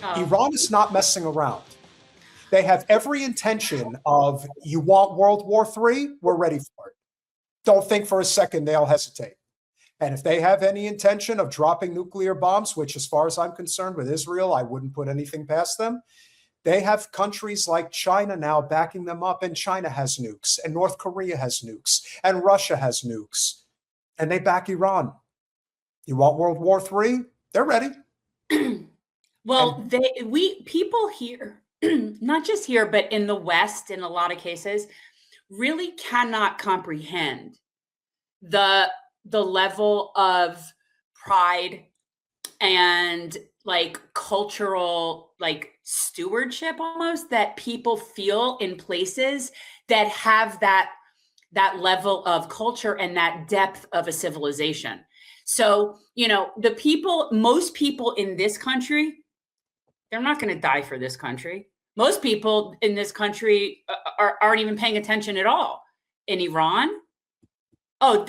Iran is not messing around. They have every intention of, you want World War III? We're ready for it. Don't think for a second they'll hesitate. And if they have any intention of dropping nuclear bombs, which as far as I'm concerned with Israel, I wouldn't put anything past them, they have countries like China now backing them up, and China has nukes, and North Korea has nukes, and Russia has nukes, and they back Iran. You want World War III? They're ready. Well, people here, not just here, but in the West, in a lot of cases, really cannot comprehend the level of pride and like cultural like stewardship almost that people feel in places that have that level of culture and that depth of a civilization. So, you know, most people in this country, they're not going to die for this country. Most people in this country aren't even paying attention at all. In Iran,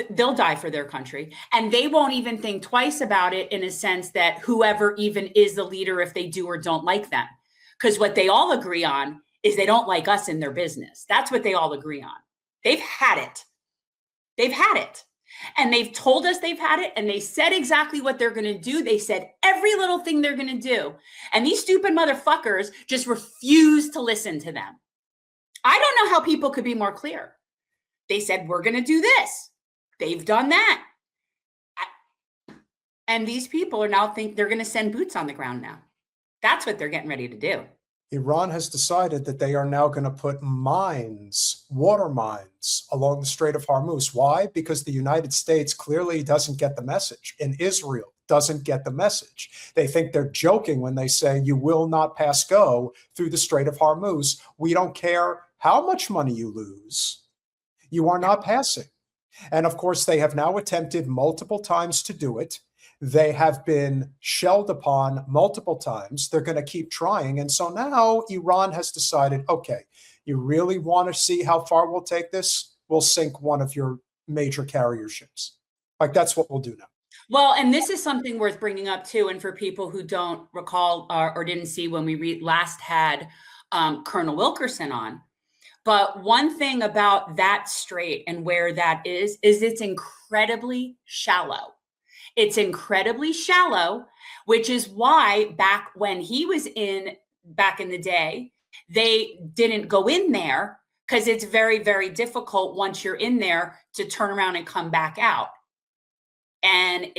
they'll die for their country. And they won't even think twice about it in a sense that whoever even is the leader, if they do or don't like them. Because what they all agree on is they don't like us in their business. That's what they all agree on. They've had it. They've had it. And they've told us they've had it, and they said exactly what they're going to do. They said every little thing they're going to do. And these stupid motherfuckers just refuse to listen to them. I don't know how people could be more clear. They said, we're going to do this. They've done that. And these people are now think they're going to send boots on the ground now. That's what they're getting ready to do. Iran has decided that they are now going to put mines, water mines, along the Strait of Hormuz. Why? Because the United States clearly doesn't get the message, and Israel doesn't get the message. They think they're joking when they say, you will not pass go through the Strait of Hormuz. We don't care how much money you lose. You are not passing. And of course, they have now attempted multiple times to do it. They have been shelled upon multiple times. They're going to keep trying. And so now Iran has decided, okay, you really want to see how far we'll take this? We'll sink one of your major carrier ships. Like, that's what we'll do now. Well, and this is something worth bringing up too. And for people who don't recall or didn't see when we last had Colonel Wilkerson on. But one thing about that strait and where that is it's incredibly shallow. It's incredibly shallow, which is why back when he was back in the day, they didn't go in there because it's very, very difficult once you're in there to turn around and come back out. And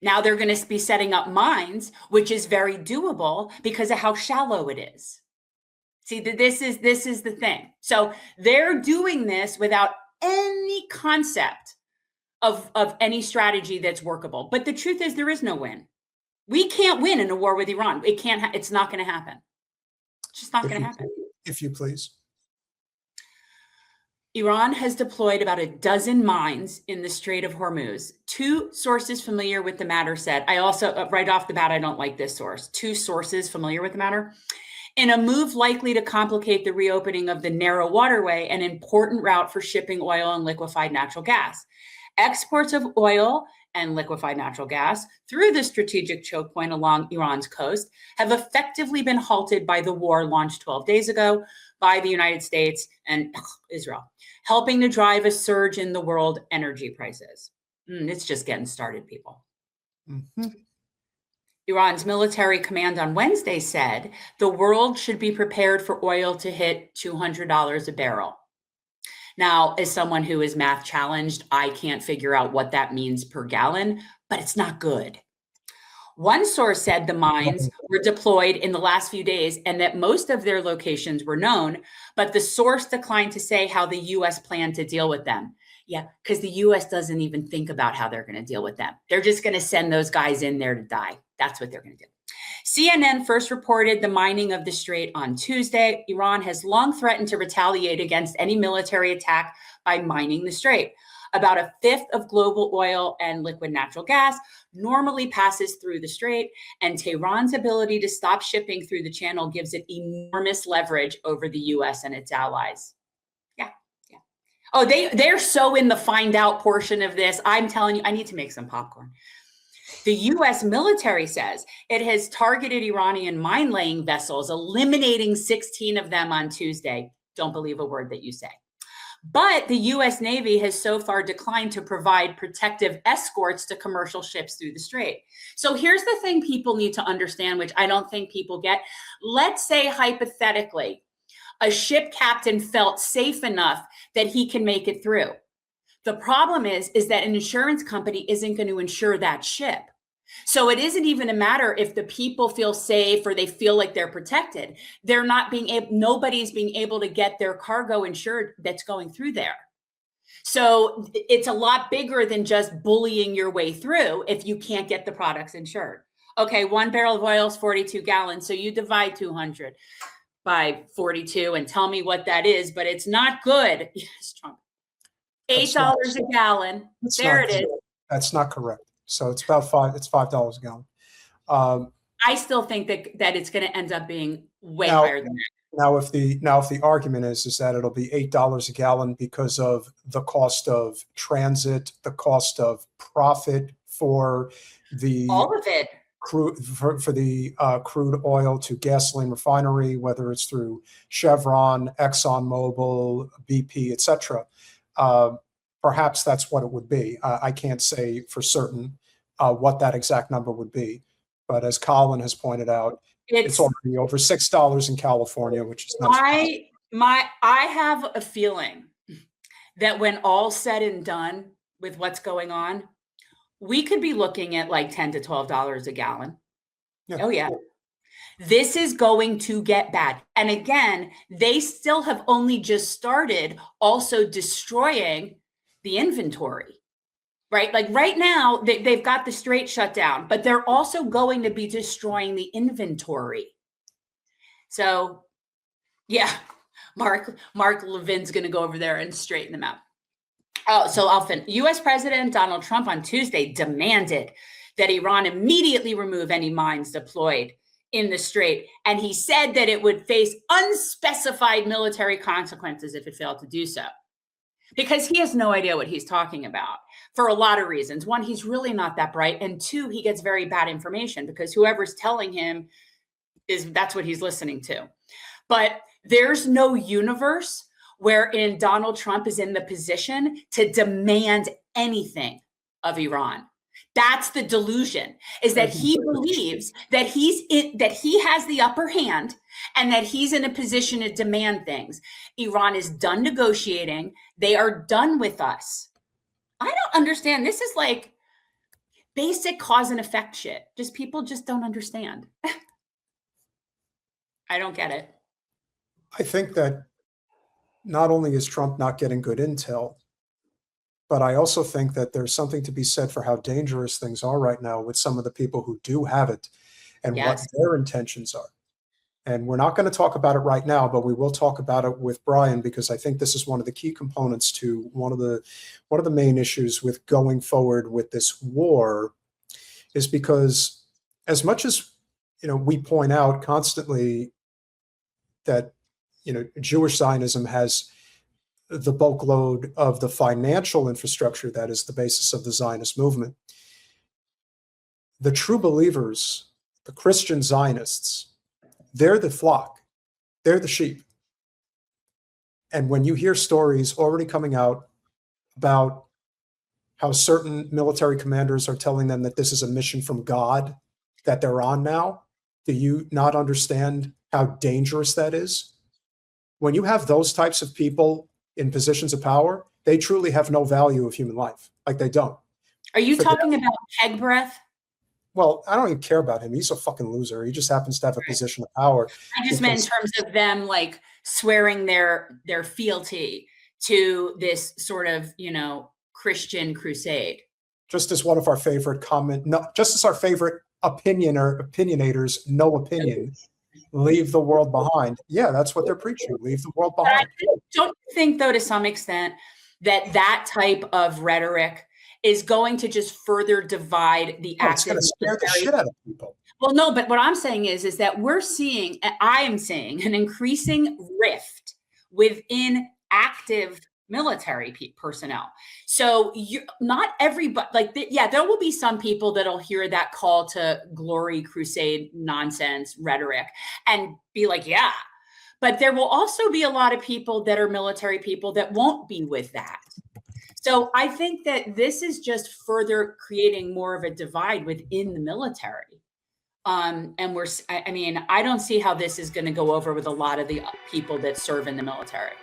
now they're going to be setting up mines, which is very doable because of how shallow it is. See, this is the thing. So they're doing this without any concept of any strategy that's workable. But the truth is there is no win. We can't win in a war with Iran. It's not going to happen. It's just not going to happen. If you please. Iran has deployed about a dozen mines in the Strait of Hormuz. Two sources familiar with the matter said, I also, right off the bat, I don't like this source. Two sources familiar with the matter. In a move likely to complicate the reopening of the narrow waterway, an important route for shipping oil and liquefied natural gas. Exports of oil and liquefied natural gas through the strategic choke point along Iran's coast have effectively been halted by the war launched 12 days ago by the United States and Israel, helping to drive a surge in the world energy prices. It's just getting started, people. Mm-hmm. Iran's military command on Wednesday said the world should be prepared for oil to hit $200 a barrel. Now, as someone who is math challenged, I can't figure out what that means per gallon, but it's not good. One source said the mines were deployed in the last few days and that most of their locations were known, but the source declined to say how the U.S. planned to deal with them. Yeah, because the U.S. doesn't even think about how they're going to deal with them. They're just going to send those guys in there to die. That's what they're going to do. CNN first reported the mining of the strait on Tuesday. Iran has long threatened to retaliate against any military attack by mining the strait. About a fifth of global oil and liquid natural gas normally passes through the strait, and Tehran's ability to stop shipping through the channel gives it enormous leverage over the U.S. and its allies. Yeah. Oh, they're so in the find out portion of this. I'm telling you, I need to make some popcorn. The U.S. military says it has targeted Iranian mine-laying vessels, eliminating 16 of them on Tuesday. Don't believe a word that you say. But the U.S. Navy has so far declined to provide protective escorts to commercial ships through the strait. So here's the thing people need to understand, which I don't think people get. Let's say, hypothetically, a ship captain felt safe enough that he can make it through. The problem is that an insurance company isn't going to insure that ship. So it isn't even a matter if the people feel safe or they feel like they're protected. They're not being able, nobody's being able to get their cargo insured that's going through there. So it's a lot bigger than just bullying your way through if you can't get the products insured. Okay, 1 barrel of oil is 42 gallons. So you divide 200 by 42 and tell me what that is, but it's not good. Yes, Trump. $8 a gallon. There it is. That's not correct. So it's about $5 a gallon. I still think that it's going to end up being way higher than that. Now, if the argument is that it'll be $8 a gallon because of the cost of transit, the cost of profit for the all of it crude for the crude oil to gasoline refinery, whether it's through Chevron, ExxonMobil, BP, etc. Perhaps that's what it would be. I can't say for certain what that exact number would be. But as Colin has pointed out, it's already over $6 in California, which is not I have a feeling that when all said and done with what's going on, we could be looking at like $10 to $12 a gallon. Yeah. Oh, yeah. This is going to get bad. And again, they still have only just started also destroying the inventory, right? Like right now, they've got the strait shut down, but they're also going to be destroying the inventory. So yeah, Mark Levin's going to go over there and straighten them out. Oh, so Alfin, U.S. President Donald Trump on Tuesday demanded that Iran immediately remove any mines deployed in the strait. And he said that it would face unspecified military consequences if it failed to do so. Because he has no idea what he's talking about for a lot of reasons. One, he's really not that bright. And two, he gets very bad information because whoever's telling him that's what he's listening to. But there's no universe wherein Donald Trump is in the position to demand anything of Iran. That's the delusion, is that he believes that that he has the upper hand and that he's in a position to demand things. Iran is done negotiating. They are done with us. I don't understand. This is like basic cause and effect shit. People just don't understand. I don't get it. I think that not only is Trump not getting good intel, but I also think that there's something to be said for how dangerous things are right now with some of the people who do have it and what their intentions are. And we're not going to talk about it right now, but we will talk about it with Brian, because I think this is one of the key components to one of the main issues with going forward with this war, is because as much as we point out constantly that Jewish Zionism has the bulk load of the financial infrastructure that is the basis of the Zionist movement, the true believers, the Christian Zionists, they're the flock, they're the sheep. And when you hear stories already coming out about how certain military commanders are telling them that this is a mission from God that they're on now, do you not understand how dangerous that is? When you have those types of people in positions of power, they truly have no value of human life. Like, they don't. Are you talking about Peg Breath? Well, I don't even care about him. He's a fucking loser. He just happens to have a position of power. I just meant in terms of them like swearing their fealty to this sort of, Christian crusade. Just as one of our favorite just as our favorite opinionators, no opinion, leave the world behind. Yeah, that's what they're preaching. Leave the world behind. Don't you think, though, to some extent, that type of rhetoric is going to just further divide the active? It's going to scare the shit out of people. Well, no, but what I'm saying is that I am seeing an increasing rift within active military personnel. So not everybody, like, yeah, there will be some people that'll hear that call to glory crusade nonsense rhetoric and be like, yeah. But there will also be a lot of people that are military people that won't be with that. So I think that this is just further creating more of a divide within the military. And I mean, I don't see how this is going to go over with a lot of the people that serve in the military.